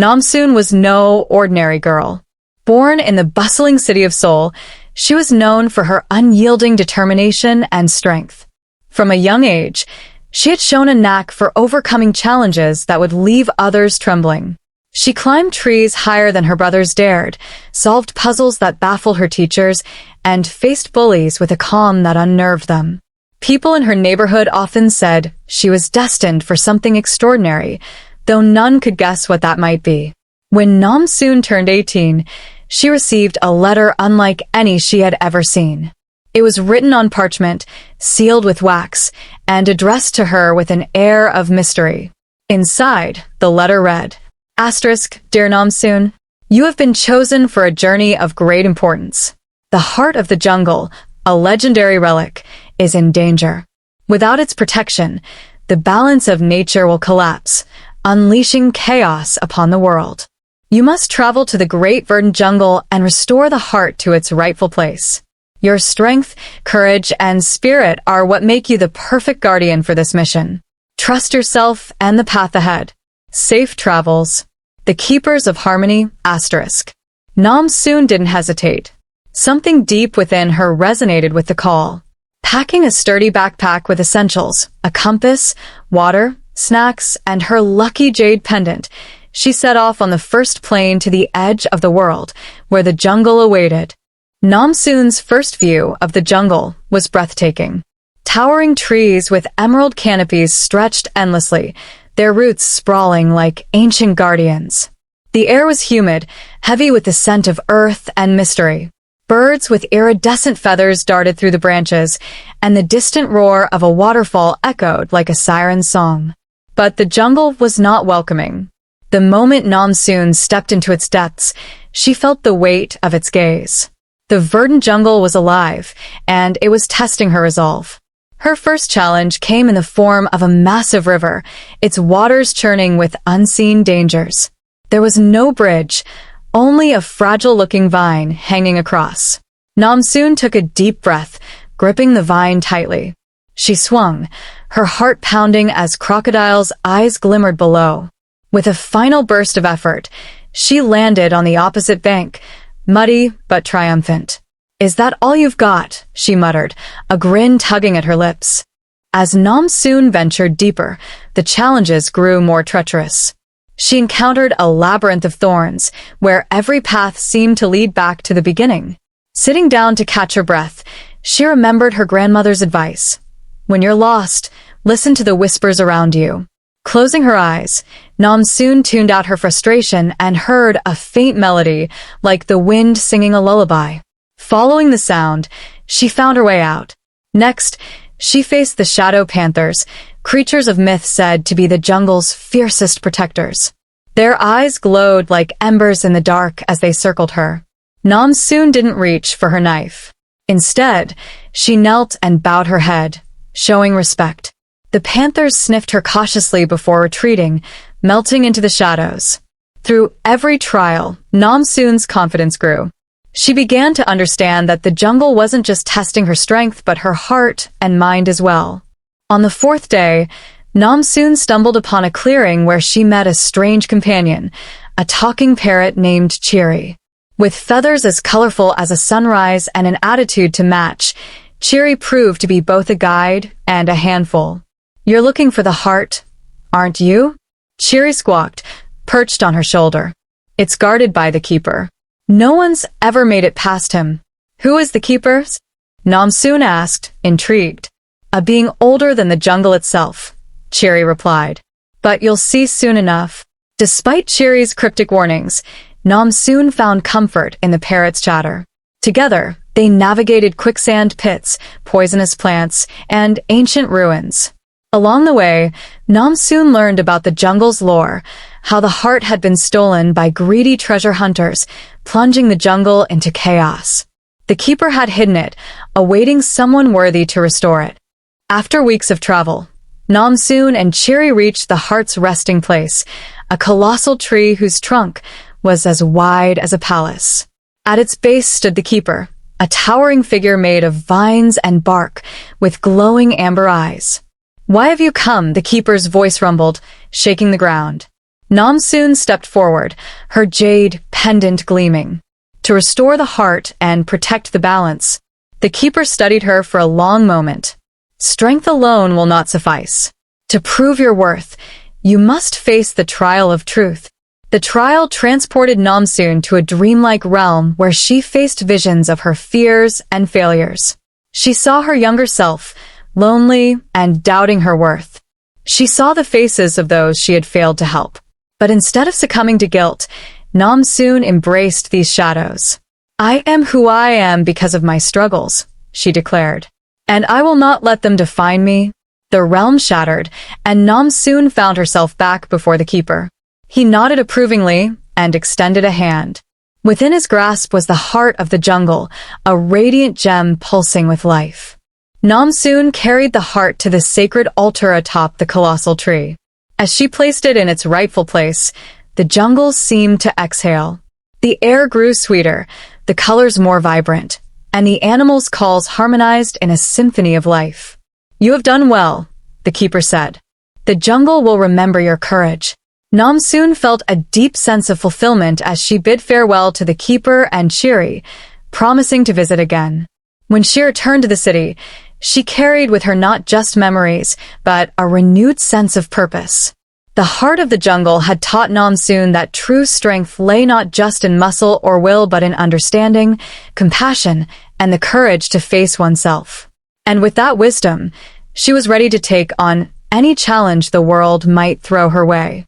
Namsoon was no ordinary girl. Born in the bustling city of Seoul, she was known for her unyielding determination and strength. From a young age, she had shown a knack for overcoming challenges that would leave others trembling. She climbed trees higher than her brothers dared, solved puzzles that baffled her teachers, and faced bullies with a calm that unnerved them. People in her neighborhood often said she was destined for something extraordinary, though none could guess what that might be. When Namsoon turned 18, she received a letter unlike any she had ever seen. It was written on parchment, sealed with wax, and addressed to her with an air of mystery. Inside, the letter read, Dear Namsoon, you have been chosen for a journey of great importance. The heart of the jungle, a legendary relic, is in danger. Without its protection, the balance of nature will collapse, unleashing chaos upon the world. You must travel to the great verdant jungle and restore the heart to its rightful place. Your strength, courage, and spirit are what make you the perfect guardian for this mission. Trust yourself and the path ahead. Safe travels. The Keepers of Harmony, *. Namsoon didn't hesitate. Something deep within her resonated with the call. Packing a sturdy backpack with essentials, a compass, water, snacks, and her lucky jade pendant, she set off on the first plane to the edge of the world, where the jungle awaited. Namsoon's first view of the jungle was breathtaking. Towering trees with emerald canopies stretched endlessly, their roots sprawling like ancient guardians. The air was humid, heavy with the scent of earth and mystery. Birds with iridescent feathers darted through the branches, and the distant roar of a waterfall echoed like a siren's song. But the jungle was not welcoming. The moment Namsoon stepped into its depths, she felt the weight of its gaze. The verdant jungle was alive, and it was testing her resolve. Her first challenge came in the form of a massive river, its waters churning with unseen dangers. There was no bridge, only a fragile-looking vine hanging across. Namsoon took a deep breath, gripping the vine tightly. She swung, her heart pounding as Crocodile's eyes glimmered below. With a final burst of effort, she landed on the opposite bank, muddy but triumphant. Is that all you've got? She muttered, a grin tugging at her lips. As Namsoon ventured deeper, the challenges grew more treacherous. She encountered a labyrinth of thorns, where every path seemed to lead back to the beginning. Sitting down to catch her breath, she remembered her grandmother's advice. When you're lost, listen to the whispers around you. Closing her eyes, Namsoon tuned out her frustration and heard a faint melody, like the wind singing a lullaby. Following the sound, she found her way out. Next, she faced the shadow panthers, creatures of myth said to be the jungle's fiercest protectors. Their eyes glowed like embers in the dark as they circled her. Namsoon didn't reach for her knife. Instead, she knelt and bowed her head, showing respect. The panthers sniffed her cautiously before retreating, melting into the shadows. Through every trial, Namsoon's confidence grew. She began to understand that the jungle wasn't just testing her strength but her heart and mind as well. On the fourth day, Namsoon stumbled upon a clearing where she met a strange companion, a talking parrot named Chiri. With feathers as colorful as a sunrise and an attitude to match, Chiri proved to be both a guide and a handful. You're looking for the heart, aren't you? Chiri squawked, perched on her shoulder. It's guarded by the keeper. No one's ever made it past him. Who is the keeper? Namsoon asked, intrigued. A being older than the jungle itself, Chiri replied. But you'll see soon enough. Despite Chiri's cryptic warnings, Namsoon found comfort in the parrot's chatter. Together, they navigated quicksand pits, poisonous plants, and ancient ruins. Along the way, Namsoon learned about the jungle's lore, how the heart had been stolen by greedy treasure hunters, plunging the jungle into chaos. The keeper had hidden it, awaiting someone worthy to restore it. After weeks of travel, Namsoon and Chiri reached the heart's resting place, a colossal tree whose trunk was as wide as a palace. At its base stood the keeper, a towering figure made of vines and bark, with glowing amber eyes. Why have you come? The keeper's voice rumbled, shaking the ground. Nam Soon stepped forward, her jade pendant gleaming. To restore the heart and protect the balance, the keeper studied her for a long moment. Strength alone will not suffice. To prove your worth, you must face the trial of truth. The trial transported Nam Soon to a dreamlike realm where she faced visions of her fears and failures. She saw her younger self, lonely and doubting her worth. She saw the faces of those she had failed to help. But instead of succumbing to guilt, Nam Soon embraced these shadows. "I am who I am because of my struggles," she declared, "and I will not let them define me." The realm shattered, and Nam Soon found herself back before the keeper. He nodded approvingly and extended a hand. Within his grasp was the heart of the jungle, a radiant gem pulsing with life. Nam Soon carried the heart to the sacred altar atop the colossal tree. As she placed it in its rightful place, the jungle seemed to exhale. The air grew sweeter, the colors more vibrant, and the animals' calls harmonized in a symphony of life. "You have done well," the keeper said. "The jungle will remember your courage." Nam Soon felt a deep sense of fulfillment as she bid farewell to the keeper and Shiri, promising to visit again. When she returned to the city, she carried with her not just memories, but a renewed sense of purpose. The heart of the jungle had taught Nam Soon that true strength lay not just in muscle or will but in understanding, compassion, and the courage to face oneself. And with that wisdom, she was ready to take on any challenge the world might throw her way.